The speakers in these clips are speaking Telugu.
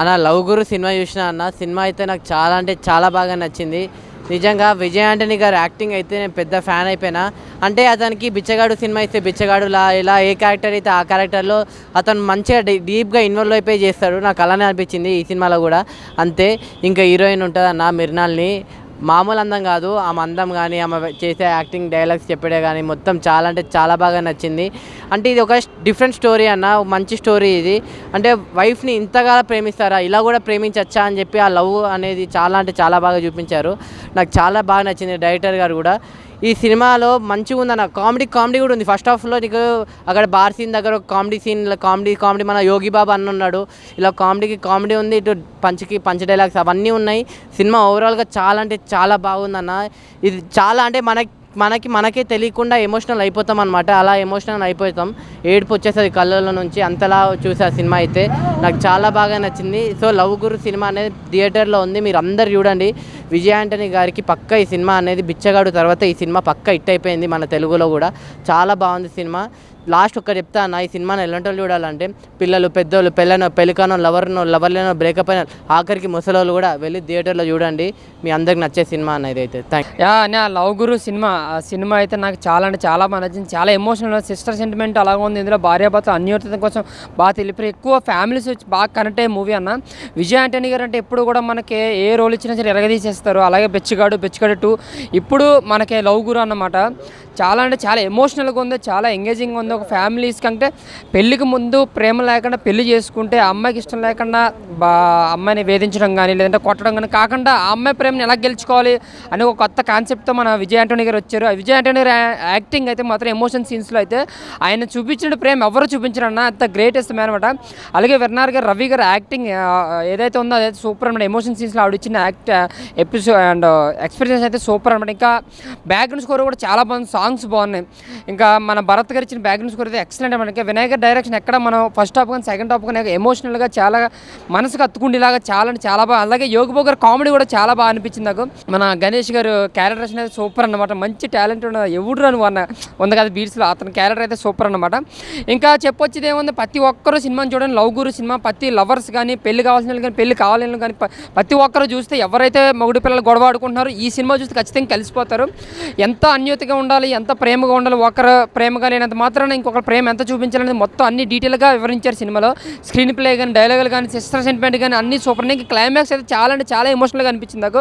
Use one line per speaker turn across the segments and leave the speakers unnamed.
అన్న లవ్ గురు సినిమా చూసిన అన్న. సినిమా అయితే నాకు చాలా అంటే చాలా బాగా నచ్చింది. నిజంగా విజయ్ ఆంటనీ గారు యాక్టింగ్ అయితే నేను పెద్ద ఫ్యాన్ అయిపోయినా. అంటే అతనికి బిచ్చగాడు సినిమా ఇస్తే బిచ్చగాడులా ఇలా ఏ క్యారెక్టర్ అయితే ఆ క్యారెక్టర్లో అతను మంచిగా డీప్గా ఇన్వాల్వ్ అయిపోయి చేస్తాడు. నాకు అలానే అనిపించింది ఈ సినిమాలో కూడా అంతే. ఇంకా హీరోయిన్ ఉంటుంది అన్న మిర్నాల్ని, మామూలు అందం కాదు ఆమె అందం కానీ ఆమె చేసే యాక్టింగ్ డైలాగ్స్ చెప్పడే కానీ మొత్తం చాలా అంటే చాలా బాగా నచ్చింది. అంటే ఇది ఒక డిఫరెంట్ స్టోరీ అన్న, మంచి స్టోరీ ఇది. అంటే వైఫ్ని ఇంతగా ప్రేమిస్తారా, ఇలా కూడా ప్రేమించచ్చా అని చెప్పి ఆ లవ్ అనేది చాలా అంటే చాలా బాగా చూపించారు. నాకు చాలా బాగా నచ్చింది. డైరెక్టర్ గారు కూడా ఈ సినిమాలో మంచిగా ఉందన్న. కామెడీ కూడా ఉంది. ఫస్ట్ హాఫ్లో నీకు అక్కడ బార్ సీన్ దగ్గర ఒక కామెడీ మన యోగి బాబా అన్న ఉన్నాడు. ఇలా కామెడీ ఉంది, ఇటు పంచ్ డైలాగ్స్ అవన్నీ ఉన్నాయి. సినిమా ఓవరాల్గా చాలా అంటే చాలా బాగుందన్న. ఇది చాలా అంటే మనకే తెలియకుండా ఎమోషనల్ అయిపోతాం అనమాట. అలా ఎమోషనల్ అయిపోతాం, ఏడుపు వచ్చేస్తుంది కళ్ళల్లో నుంచి, అంతలా చూసే ఆ సినిమా అయితే నాకు చాలా బాగా నచ్చింది. సో లవ్ గురు సినిమా అనేది థియేటర్లో ఉంది, మీరు అందరు చూడండి. విజయ్ ఆంటనీ గారికి పక్క ఈ సినిమా అనేది బిచ్చగాడు తర్వాత ఈ సినిమా పక్క హిట్ అయిపోయింది మన తెలుగులో కూడా. చాలా బాగుంది సినిమా. లాస్ట్ ఒక్క చెప్తా అన్న, ఈ సినిమాని ఎలాంటి వాళ్ళు చూడాలంటే పిల్లలు, పెద్దోళ్ళు, పెళ్ళికానో లవర్లేనో బ్రేకప్ అయిన ఆఖరికి ముసలోళ్ళు కూడా వెళ్ళి థియేటర్లో చూడండి. మీ అందరికి నచ్చే సినిమా అనేది అయితే.
నా లవ్ గురు సినిమా అయితే నాకు చాలా అంటే చాలా బాగా నచ్చింది. చాలా ఎమోషనల్, సిస్టర్ సెంటిమెంట్ అలాగే ఉంది. ఇందులో భార్యాభర్తలు అన్యోన్యత కోసం బాగా తెలిపి ఎక్కువ ఫ్యామిలీస్ వచ్చి బాగా కనెక్ట్ అయ్యే మూవీ అన్న. విజయ్ ఆంటనీ గారు అంటే ఎప్పుడు కూడా మనకి ఏ రోల్ ఇచ్చినా సరే ఎరగదీసేస్తారు. అలాగే బెచ్చగాడు 2 ఇప్పుడు మనకి లవ్ గురు అన్నమాట. చాలా అంటే చాలా ఎమోషనల్గా ఉంది, చాలా ఎంగేజింగ్ ఉంది. ఒక ఫ్యామిలీస్ కంటే పెళ్ళికి ముందు ప్రేమ లేకుండా పెళ్లి చేసుకుంటే అమ్మాయికి ఇష్టం లేకుండా అమ్మాయిని వేధించడం కానీ లేదంటే కొట్టడం కానీ కాకుండా ఆ అమ్మాయి ప్రేమను ఎలా గెలుచుకోవాలి అని ఒక కొత్త కాన్సెప్ట్తో మన విజయ్ ఆంటనీ గారు వచ్చారు. విజయ్ ఆంటనీ గారు యాక్టింగ్ అయితే మాత్రం ఎమోషన్ సీన్స్లో అయితే ఆయన చూపించిన ప్రేమ ఎవరు చూపించారన్న, అంత గ్రేటెస్ట్ మ్యాన్ అనమాట. అలాగే వెర్నార్ గారు, రవి గారు యాక్టింగ్ ఏదైతే ఉందో అదైతే సూపర్ అనమాట. ఎమోషన్ సీన్స్లో ఆవిడ ఇచ్చిన ఎపిసోడ్ అండ్ ఎక్స్పీరియన్స్ అయితే సూపర్ అనమాట. ఇంకా బ్యాక్గ్రౌండ్ స్కోర్ కూడా చాలా బాగుంది, సాంగ్స్ బాగున్నాయి. ఇంకా మన భరత్ గారు ఇచ్చిన బ్యాక్గ్రౌండ్ స్కోర్ అయితే ఎక్సలెంట్ అనమాట. వినాయకర్ డైరెక్షన్ ఎక్కడ మనం ఫస్ట్ హాఫ్ కానీ సెకండ్ హాఫ్ కానీ ఎమోషనల్గా చాలా మనసుకు అత్తుకుండేలాగా చాలా అంటే చాలా బాగా. అలాగే యోగి గారు కామెడీ కూడా చాలా బాగా అనిపించింది నాకు. మన గణేష్ గారు క్యారెక్టర్ అనేది సూపర్ అనమాట. మంచి టాలెంట్ ఉన్న ఎవడు అని ఉంది కదా బీట్స్లో, అతని క్యారెక్టర్ అయితే సూపర్ అనమాట. ఇంకా చెప్పొచ్చేది ఏముంది, ప్రతి ఒక్కరు సినిమాని చూడండి. లవ్ గురు సినిమా ప్రతి లవర్స్ కానీ పెళ్లి కావాల్సిన వాళ్ళు కానీ పెళ్లి కావాలని కానీ ప్రతి ఒక్కరు చూస్తే ఎవరైతే మగుడి పిల్లలు గొడవ ఆడుకుంటున్నారో ఈ సినిమా చూస్తే ఖచ్చితంగా కలిసిపోతారు. ఎంత అన్యోతిగా ఉండాలి, ఎంత ప్రేమగా ఉండాలి, ఒకరు ప్రేమగా లేనంత మాత్రాన ఇంకొకరు ప్రేమ ఎంత చూపించాలనేది మొత్తం అన్ని డీటెయిల్గా వివరించారు సినిమాలో. స్క్రీన్ ప్లే కానీ డైలాగులు కానీ సిస్టర్ సెంటిమెంట్ కానీ అన్ని సూపర్. ఇంకా క్లైమాక్స్ అయితే చాలా అంటే చాలా ఎమోషనల్గా అనిపించింది నాకు.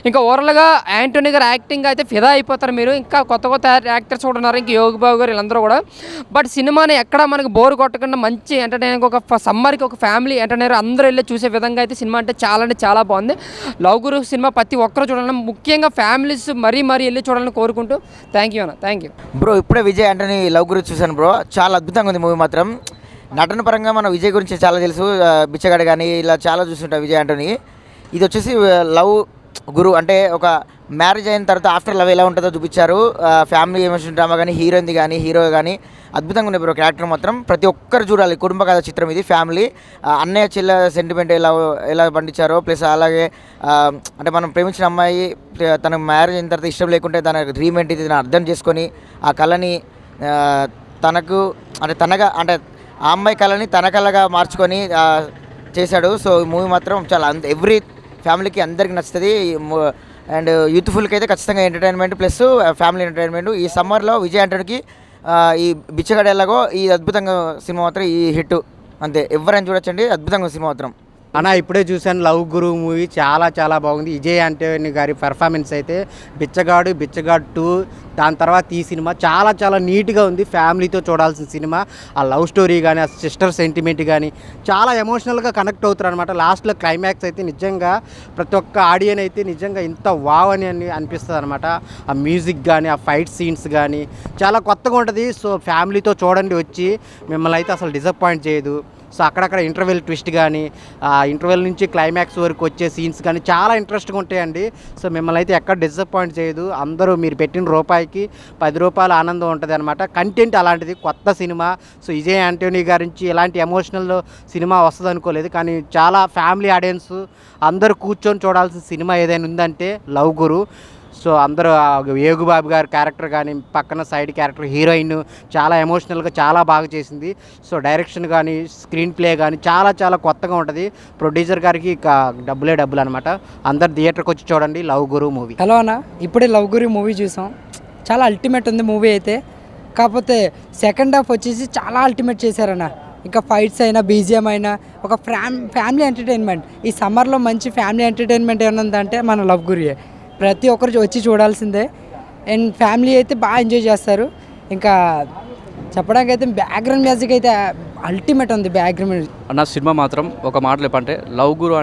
ఇంకా ఓవరాల్గా ఆంటనీ గారు యాక్టింగ్ అయితే ఫిదా అయిపోతారు మీరు. ఇంకా కొత్త యాక్టర్స్ కూడా ఉన్నారు, ఇంకా యోగి బాబు గారు వీళ్ళందరూ కూడా. బట్ సినిమాని ఎక్కడ మనకు బోర్ కొట్టకుండా మంచి ఎంటర్టైనింగ్, ఒక సమ్మర్కి ఒక ఫ్యామిలీ ఎంటర్టైనర్ అందరూ వెళ్ళి చూసే విధంగా అయితే సినిమా అంటే చాలా బాగుంది. లవ్ గురు సినిమా ప్రతి ఒక్కరు చూడాలని, ముఖ్యంగా ఫ్యామిలీస్ మరీ వెళ్ళి చూడాలని కోరుకుంటూ థ్యాంక్ యూ అన్న. Thank you
bro. ఇప్పుడే విజయ్ ఆంటనీ లవ్ గురించి చూశాను బ్రో, చాలా అద్భుతంగా ఉంది మూవీ మాత్రం. నటన పరంగా మన విజయ్ గురించి చాలా తెలుసు, బిచ్చగాడు కానీ ఇలా చాలా చూస్తుంటాం విజయ్ ఆంటనీ. ఇది వచ్చేసి లవ్ గురు అంటే ఒక మ్యారేజ్ అయిన తర్వాత ఆఫ్టర్ లవ్ ఎలా ఉంటుందో చూపించారు. ఫ్యామిలీ ఎమోషన్ డ్రామా కానీ హీరోయిన్ది కానీ హీరో కానీ అద్భుతంగా ఉంది బ్రో. క్యారెక్టర్ మాత్రం ప్రతి ఒక్కరు చూడాలి. కుటుంబ కథ చిత్రం ఇది. ఫ్యామిలీ అన్నయ్య చెల్లె సెంటిమెంట్ ఎలా పండించారో, ప్లస్ అలాగే అంటే మనం ప్రేమించిన అమ్మాయి తన మ్యారేజ్ అయిన తర్వాత ఇష్టం లేకుంటే తన డ్రీమ్ ఏంటి తను అర్థం చేసుకొని ఆ కళని తనకు అంటే ఆ అమ్మాయి కళని తన కళగా మార్చుకొని చేశాడు. సో ఈ మూవీ మాత్రం చాలా ఎవ్రీ ఫ్యామిలీకి అందరికీ నచ్చుతుంది. అండ్ యూత్ఫుల్కి అయితే ఖచ్చితంగా ఎంటర్టైన్మెంట్ ప్లస్ ఫ్యామిలీ ఎంటర్టైన్మెంట్. ఈ సమ్మర్లో విజయ్ ఆంటనీకి ఈ బిచ్చగాడు ఎలాగో ఈ అద్భుతంగా సినిమా మాత్రం ఈ హిట్ అంతే. ఎవరైనా చూడొచ్చండి, అద్భుతంగా సినిమా మాత్రం.
అన్న ఇప్పుడే చూశాను లవ్ గురు మూవీ, చాలా బాగుంది. విజయ్ ఆంటనీ గారి పెర్ఫార్మెన్స్ అయితే బిచ్చగాడు 2, దాని తర్వాత ఈ సినిమా చాలా నీట్గా ఉంది. ఫ్యామిలీతో చూడాల్సిన సినిమా. ఆ లవ్ స్టోరీ కానీ ఆ సిస్టర్ సెంటిమెంట్ కానీ చాలా ఎమోషనల్గా కనెక్ట్ అవుతారు అనమాట. లాస్ట్లో క్లైమాక్స్ అయితే నిజంగా ప్రతి ఒక్క ఆడియన్ అయితే నిజంగా ఇంత వావ్ అని అనిపిస్తుంది అనమాట. ఆ మ్యూజిక్ కానీ ఆ ఫైట్ సీన్స్ కానీ చాలా కొత్తగా ఉంటుంది. సో ఫ్యామిలీతో చూడండి వచ్చి, మిమ్మల్ని అయితే అసలు డిసప్పాయింట్ చేయదు. సో అక్కడక్కడ ఇంటర్వెల్ ట్విస్ట్ కానీ ఇంటర్వెల్ నుంచి క్లైమాక్స్ వరకు వచ్చే సీన్స్ కానీ చాలా ఇంట్రెస్ట్గా ఉంటాయండి. సో మిమ్మల్ని అయితే ఎక్కడ డిసప్పాయింట్ చేయదు. అందరూ మీరు పెట్టిన రూపాయికి 10 రూపాయల ఆనందం ఉంటుంది అనమాట. కంటెంట్ అలాంటిది, కొత్త సినిమా. సో విజయ్ ఆంటనీ గారి నుంచి ఎలాంటి ఎమోషనల్ సినిమా వస్తుంది అనుకోలేదు, కానీ చాలా ఫ్యామిలీ ఆడియన్స్ అందరూ కూర్చొని చూడాల్సిన సినిమా ఏదైనా ఉందంటే లవ్ గురు. సో అందరూ ఏగుబాబు గారి క్యారెక్టర్ కానీ పక్కన సైడ్ క్యారెక్టర్ హీరోయిన్ చాలా ఎమోషనల్గా చాలా బాగా చేసింది. సో డైరెక్షన్ కానీ స్క్రీన్ ప్లే కానీ చాలా చాలా కొత్తగా ఉంటుంది. ప్రొడ్యూసర్ గారికి ఇక డబ్బులు అనమాట. అందరు థియేటర్కి వచ్చి చూడండి లవ్ గురు మూవీ.
హలో అన్న, ఇప్పుడే లవ్ గురి మూవీ చూసాం. చాలా అల్టిమేట్ ఉంది మూవీ అయితే. కాకపోతే సెకండ్ హాఫ్ వచ్చేసి చాలా అల్టిమేట్ చేశారన్న. ఇంకా ఫైట్స్ అయినా బీజిఎం అయినా ఒక ఫ్యామిలీ ఎంటర్టైన్మెంట్. ఈ సమ్మర్లో మంచి ఫ్యామిలీ ఎంటర్టైన్మెంట్ ఏమైనా ఉందంటే మన లవ్ గురియే. ప్రతి ఒక్కరు వచ్చి చూడాల్సిందే. అండ్ ఫ్యామిలీ అయితే బాగా ఎంజాయ్ చేస్తారు. ఇంకా చెప్పడానికి అయితే బ్యాక్గ్రౌండ్ మ్యూజిక్ అయితే అల్టిమేట్ ఉంది. బ్యాక్గ్రౌండ్
అన్న సినిమా మాత్రం ఒక మాటలు చెప్పంటే లవ్ గురు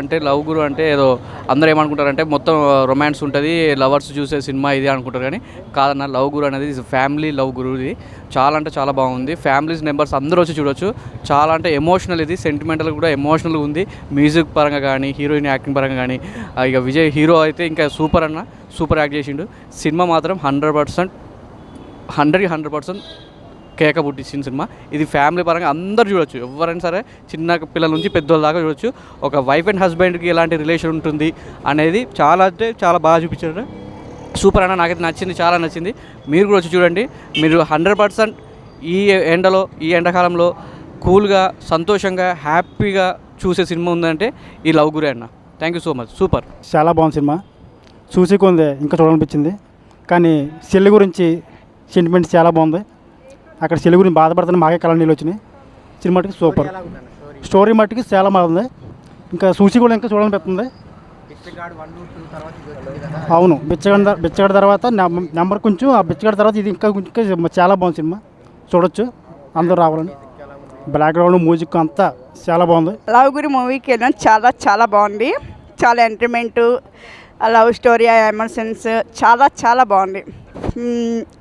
అంటే ఏదో అందరూ ఏమనుకుంటారంటే మొత్తం రొమాన్స్ ఉంటుంది, లవర్స్ చూసే సినిమా ఇది అనుకుంటారు. కానీ కాదన్న, లవ్ గురు అనేది ఫ్యామిలీ లవ్ గురు. ఇది చాలా అంటే చాలా బాగుంది. ఫ్యామిలీస్ మెంబర్స్ అందరూ వచ్చి చూడొచ్చు. చాలా అంటే ఎమోషనల్, ఇది సెంటిమెంటల్ కూడా ఎమోషనల్గా ఉంది. మ్యూజిక్ పరంగా కానీ హీరోయిన్ యాక్టింగ్ పరంగా కానీ ఇక విజయ్ హీరో అయితే ఇంకా సూపర్ యాక్ట్ చేసిండు. సినిమా మాత్రం 100% కేక పుట్టించిన సినిమా. ఇది ఫ్యామిలీ పరంగా అందరూ చూడొచ్చు. ఎవరైనా సరే చిన్న పిల్లల నుంచి పెద్దోళ్ళ దాకా చూడొచ్చు. ఒక వైఫ్ అండ్ హస్బెండ్కి ఎలాంటి రిలేషన్ ఉంటుంది అనేది చాలా అంటే చాలా బాగా చూపించారు. సూపర్ అన్న, నాకైతే నచ్చింది, చాలా నచ్చింది. మీరు కూడా వచ్చి చూడండి. మీరు 100% ఈ ఎండాకాలంలో కూల్గా సంతోషంగా హ్యాపీగా చూసే సినిమా ఉందంటే ఈ లవ్ గురి అన్న. Thank you so much. Super,
చాలా బాగుంది సినిమా. చూసి కొంది ఇంకా చూడాలనిపించింది. కానీ చెల్లి గురించి సెంటిమెంట్ చాలా బాగుంది. అక్కడ చెల్లి గురించి బాధపడుతున్న మాకే కళ నీళ్ళు వచ్చినాయి. సినిమా మటుకు సూపర్, స్టోరీ మట్టుకు చాలా బాగుంది. ఇంకా చూసి కూడా ఇంకా చూడాలనిపిస్తుంది. అవును, బిచ్చగాడి తర్వాత నెంబర్ కొంచెం, ఆ బిచ్చగాడి తర్వాత ఇది ఇంకా చాలా బాగుంది సినిమా. చూడొచ్చు, అందరూ రావాలని. బ్యాక్గ్రౌండ్ మ్యూజిక్ అంతా చాలా బాగుంది.
లవ్ గురి మూవీకి వెళ్ళాం. చాలా చాలా బాగుంది. చాలా ఎంటర్టైన్మెంట్, లవ్ స్టోరీ, ఎమోషన్స్ చాలా చాలా బాగుంది.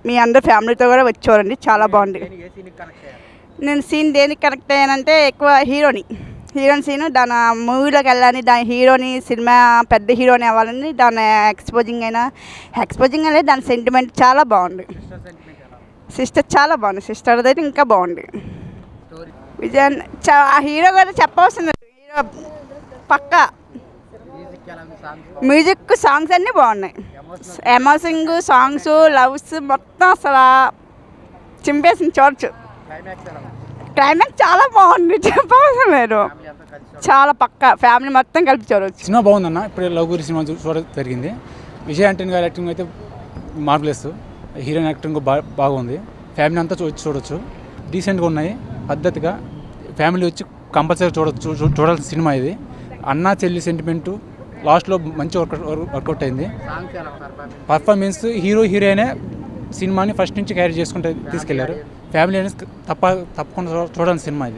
మీ అందరు ఫ్యామిలీతో కూడా వచ్చి చూడండి, చాలా బాగుంది. నేను సీన్ దేనికి కనెక్ట్ అయ్యానంటే ఎక్కువ హీరోయిన్ సీను దాని మూవీలోకి వెళ్ళాలని, దాని హీరోని సినిమా పెద్ద హీరోని అవ్వాలని దాని ఎక్స్పోజింగ్ అనేది దాని సెంటిమెంట్ చాలా బాగుంది. సిస్టర్ చాలా బాగుంది. సిస్టర్ అయితే ఇంకా బాగుంది. విజయ్ ఆ హీరో కూడా చెప్పవలసింది. హీరో పక్కా మ్యూజిక్, సాంగ్స్ అన్నీ బాగున్నాయి. ఎమోషనింగ్ సాంగ్స్, లవ్స్ మొత్తం అసలు చింపేసింది. చూడచ్చు. క్లైమాక్స్ చాలా బాగుంది, చెప్పవలసిన లేదు. చాలా పక్కా ఫ్యామిలీ మొత్తం కలిపి చూడవచ్చు.
సినిమా బాగుందన్న. ఇప్పుడు లవ్ గురి సినిమా చూడడం జరిగింది. విజయ్ ఆంటనీ గారి యాక్టింగ్ అయితే మార్వెలెస్. హీరోయిన్ యాక్టింగ్ బాగుంది. ఫ్యామిలీ అంతా చూడొచ్చు. డీసెంట్గా ఉన్నాయి, పద్ధతిగా. ఫ్యామిలీ వచ్చి కంపల్సరీ చూడాల్సిన సినిమా ఇది. అన్నా చెల్లి సెంటిమెంటు లాస్ట్లో మంచి వర్కౌట్ అయింది. పర్ఫార్మెన్స్ హీరోయినే సినిమాని ఫస్ట్ నుంచి క్యారీ చేసుకుంటూ తీసుకెళ్లారు. ఫ్యామిలీ అనేది తప్పకుండా చూడాల్సిన సినిమా ఇది.